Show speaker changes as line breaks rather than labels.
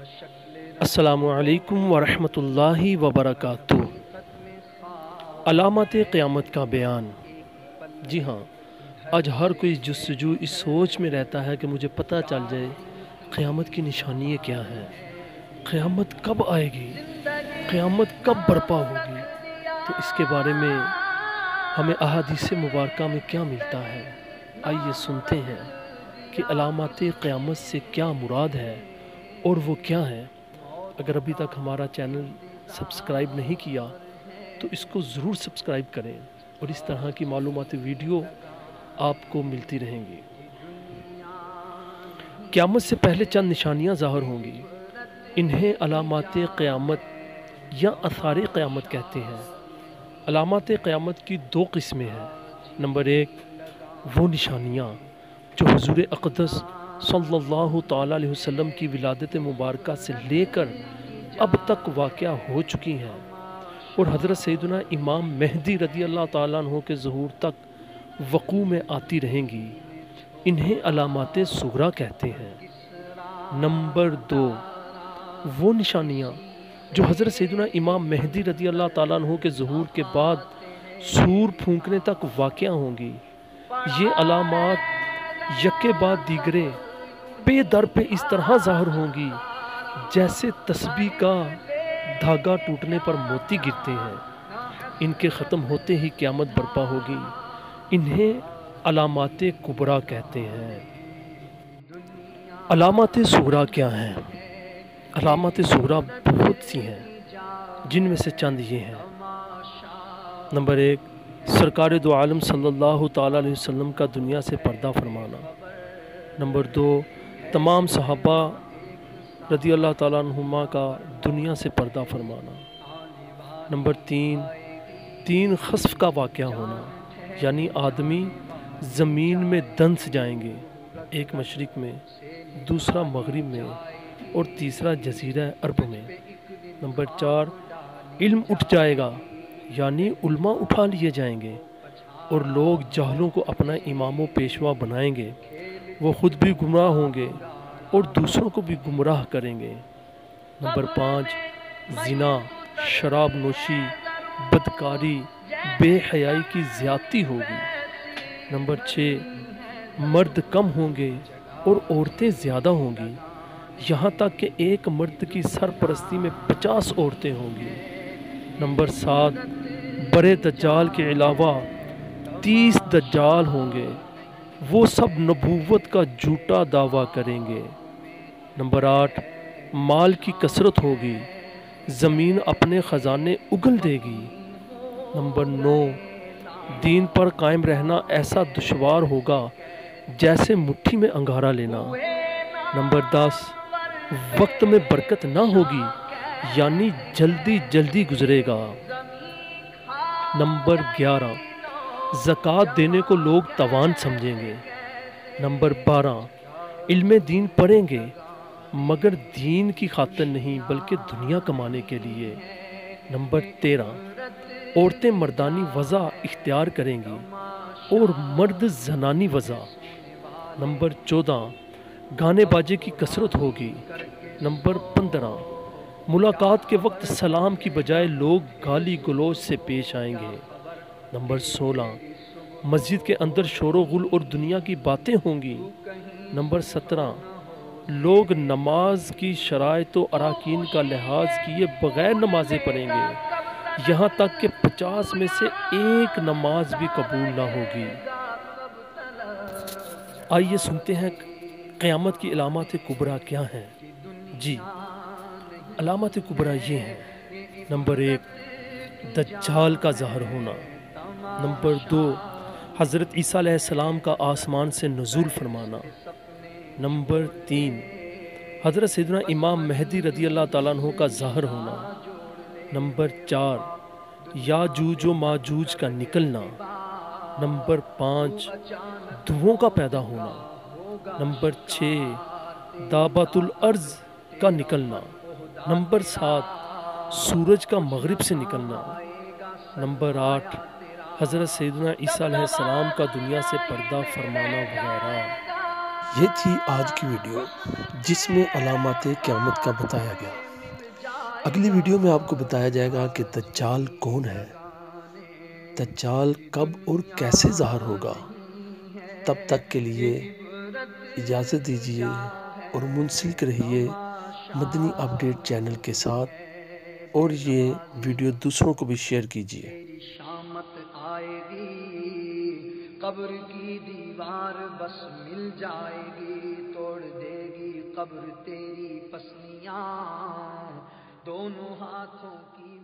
السلام علیکم ورحمۃ اللہ وبرکاتہ۔ علامات قیامت کا بیان۔ جی ہاں، آج ہر کوئی جستجو اس سوچ میں رہتا ہے کہ مجھے پتہ چل جائے قیامت کی نشانیاں کیا ہیں، قیامت کب آئے گی، قیامت کب برپا ہوگی۔ تو اس کے بارے میں ہمیں احادیث مبارکہ میں کیا ملتا ہے، آئیے سنتے ہیں کہ علامات قیامت سے کیا مراد ہے اور وہ کیا ہے۔ اگر ابھی تک ہمارا چینل سبسکرائب نہیں کیا تو اس کو ضرور سبسکرائب کریں اور اس طرح کی معلوماتی ویڈیو آپ کو ملتی رہیں گی۔ قیامت سے پہلے چند نشانیاں ظاہر ہوں گی، انہیں علامات قیامت یا آثار قیامت کہتے ہیں۔ علامات قیامت کی دو قسمیں ہیں۔ نمبر ایک، وہ نشانیاں جو حضور اقدس صلی اللہ تعالیٰ علیہ وسلم کی ولادت مبارکہ سے لے کر اب تک واقع ہو چکی ہیں اور حضرت سیدنا امام مہدی رضی اللہ تعالیٰ عنہ کے ظہور تک وقوع میں آتی رہیں گی، انہیں علامات صغریٰ کہتے ہیں۔ نمبر دو، وہ نشانیاں جو حضرت سیدنا امام مہدی رضی اللہ تعالیٰ عنہ کے ظہور کے بعد سور پھونکنے تک واقع ہوں گی۔ یہ علامات یکے بعد دیگرے پہ در پہ اس طرح ظاہر ہوں گی جیسے تسبیح کا دھاگا ٹوٹنے پر موتی گرتے ہیں۔ ان کے ختم ہوتے ہی قیامت برپا ہوگی، انہیں علامات کبریٰ کہتے ہیں۔ علامات صغریٰ کیا ہیں؟ علامات صغریٰ بہت سی ہیں، جن میں سے چند یہ ہیں۔ نمبر ایک، سرکار دو عالم صلی اللہ تعالیٰ علیہ وسلم کا دنیا سے پردہ فرمانا۔ نمبر دو، تمام صحابہ رضی اللہ تعالیٰ عنہما کا دنیا سے پردہ فرمانا۔ نمبر تین خسف کا واقعہ ہونا، یعنی آدمی زمین میں دنس جائیں گے، ایک مشرق میں، دوسرا مغرب میں اور تیسرا جزیرہ عرب میں۔ نمبر چار، علم اٹھ جائے گا، یعنی علماء اٹھا لیے جائیں گے اور لوگ جاہلوں کو اپنا امام و پیشوا بنائیں گے، وہ خود بھی گمراہ ہوں گے اور دوسروں کو بھی گمراہ کریں گے۔ نمبر پانچ، زنا، شراب نوشی، بدکاری، بے حیائی کی زیادتی ہوگی۔ نمبر چھ، مرد کم ہوں گے اور عورتیں زیادہ ہوں گی، یہاں تک کہ ایک مرد کی سرپرستی میں 50 عورتیں ہوں گی۔ نمبر سات، بڑے دجال کے علاوہ 30 دجال ہوں گے، وہ سب نبوت کا جھوٹا دعویٰ کریں گے۔ نمبر آٹھ، مال کی کثرت ہوگی، زمین اپنے خزانے اگل دے گی۔ نمبر نو، دین پر قائم رہنا ایسا دشوار ہوگا جیسے مٹھی میں انگارہ لینا۔ نمبر 10، وقت میں برکت نہ ہوگی، یعنی جلدی جلدی گزرے گا۔ نمبر 11، زکوٰۃ دینے کو لوگ توان سمجھیں گے۔ نمبر 12، علم دین پڑھیں گے مگر دین کی خاطر نہیں بلکہ دنیا کمانے کے لیے۔ نمبر 13، عورتیں مردانی وضع اختیار کریں گی اور مرد زنانی وضع۔ نمبر 14، گانے باجے کی کثرت ہوگی۔ نمبر 15، ملاقات کے وقت سلام کی بجائے لوگ گالی گلوچ سے پیش آئیں گے۔ نمبر 16، مسجد کے اندر شور و غل اور دنیا کی باتیں ہوں گی۔ نمبر 17، لوگ نماز کی شرائط و اراکین کا لحاظ کیے بغیر نمازیں پڑھیں گے، یہاں تک کہ 50 میں سے ایک نماز بھی قبول نہ ہوگی۔ آئیے سنتے ہیں قیامت کی علامات کبریٰ کیا ہیں۔ جی، علامات کبریٰ یہ ہیں۔ نمبر ایک، دجال کا ظاہر ہونا۔ نمبر دو، حضرت عیسیٰ علیہ السلام کا آسمان سے نزول فرمانا۔ نمبر تین، حضرت سیدنا امام مہدی رضی اللہ تعالیٰ عنہ کا ظاہر ہونا۔ نمبر چار، یاجوج و ماجوج کا نکلنا۔ نمبر پانچ، دھوؤں کا پیدا ہونا۔ نمبر 6، دابۃ الارض کا نکلنا۔ نمبر 7، سورج کا مغرب سے نکلنا۔ نمبر 8، حضرت سیدنا عیسیٰ علیہ السلام کا دنیا سے پردہ فرمانا وغیرہ۔ یہ تھی آج کی ویڈیو جس میں علامات قیامت کا بتایا گیا۔ اگلی ویڈیو میں آپ کو بتایا جائے گا کہ دجال کون ہے، دجال کب اور کیسے ظاہر ہوگا۔ تب تک کے لیے اجازت دیجیے اور منسلک رہیے مدنی اپڈیٹ چینل کے ساتھ، اور یہ ویڈیو دوسروں کو بھی شیئر کیجیے۔
تیری شامت آئے گی، قبر کی دیوار بس مل جائے گی، توڑ دے گی قبر تیری پسلیاں، دونوں ہاتھوں کی